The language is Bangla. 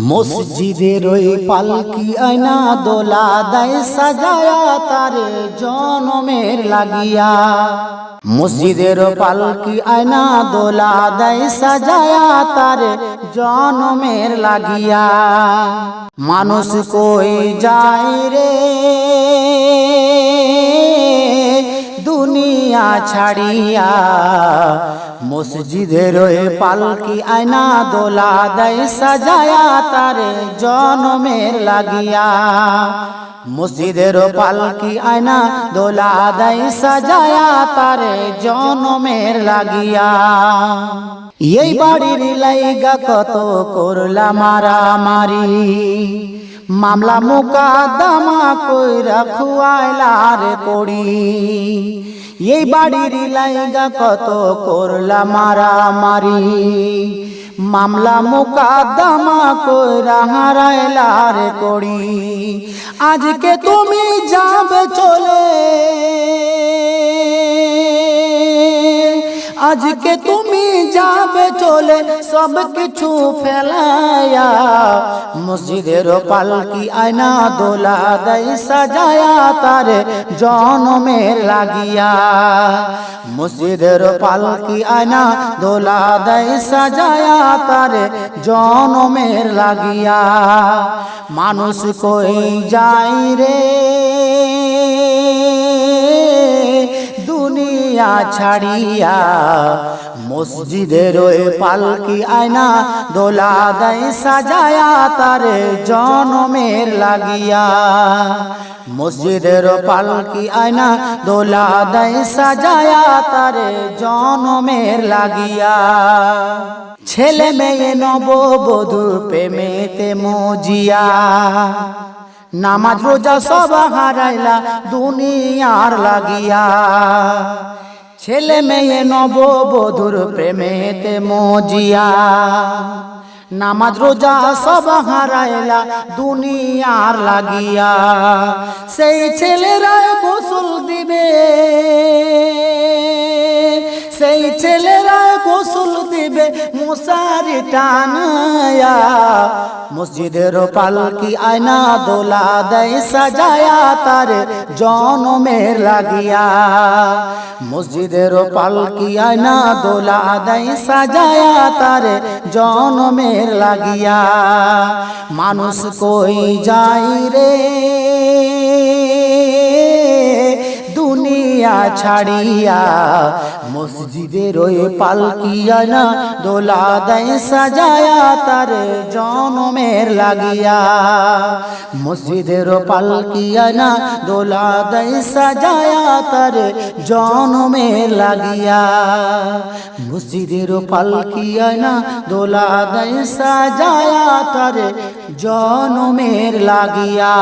মসজিদের ওই পালকি আয়না দোলা দেয় সাজায়া তারে জনমের লাগিয়া। মসজিদের পালকি আয়না দোলা দেয় সাজায়া তারে জনমের লাগিয়া। মানুষ কই যায় রে দুনিয়া ছাড়িয়া, মসজিদের ওই পালকি আয়না দোলা দেয় সাজায়া তারে জনমের লাগিয়া। মসজিদের পালকি আয়না দোলা দেয় সাজায়া তারে জনমের লাগিয়া। এই বাড়ির লাইগা কত করলা মারামারি, মামলা মোকদ্দমা কইরা খুয়াইলার কড়ি। এই বাড়ির লাইগা কত করলা মারামারি, মামলা মোকদ্দমা কইরা হারাইলার কড়ি। আজকে তুমি যাবে চলে, আজকে তুমি যাবে চলে সব কিছু ফেলায়া। মসজিদের পালকি আয়না দোলা দেয় সাজায়া তারে জনমের লাগিয়া। মসজিদের পালকি আয়না দোলা দেয় সাজায়া তারে জনমের লাগিয়া। মানুষ কই যায় রে দুনিয়া ছাড়িয়া, মসজিদের ওই পালকি আয়না দোলা দেয় সাজায়া তারে জনমের লাগিয়া। মসজিদের পালকি আয়না দোলা দেয় সাজায়া তারে জনমের লাগিয়া। ছেলে মেয়ে নববধূ প্রেমেতে মজিয়া, নামাজ রোজা সব হারাইলা দুনিয়ার লাগিয়া। ছেলে মেয়ে নববধূর প্রেমেতে মজিয়া, নামাজ রোজা সব হারাইলা দুনিয়ার লাগিয়া। সেই ছেলেরা গোসল দিবে, সেই ছেলেরা গোসল দিবে মশারি টানায়া। মসজিদের পালকি আয়না দোলা দেয় সাজায়া তারে জনমের লাগিয়া। মসজিদের পালকি আয়না দোলা দেয় সাজায়া তারে জনমের লাগিয়া। মানুষ কই যায় রে দুনিয়া ছাড়িয়া, মসজিদের ওই পালকি আয়না দোলা দেয় সাজায়া তারে জনমের লাগিয়া। মসজিদের পালকি আয়না দোলা দেয় সাজায়া তারে জনমের লাগিয়া। মসজিদের পালকি আয়না দোলা দেয় সাজায়া তারে জনমের লাগিয়া।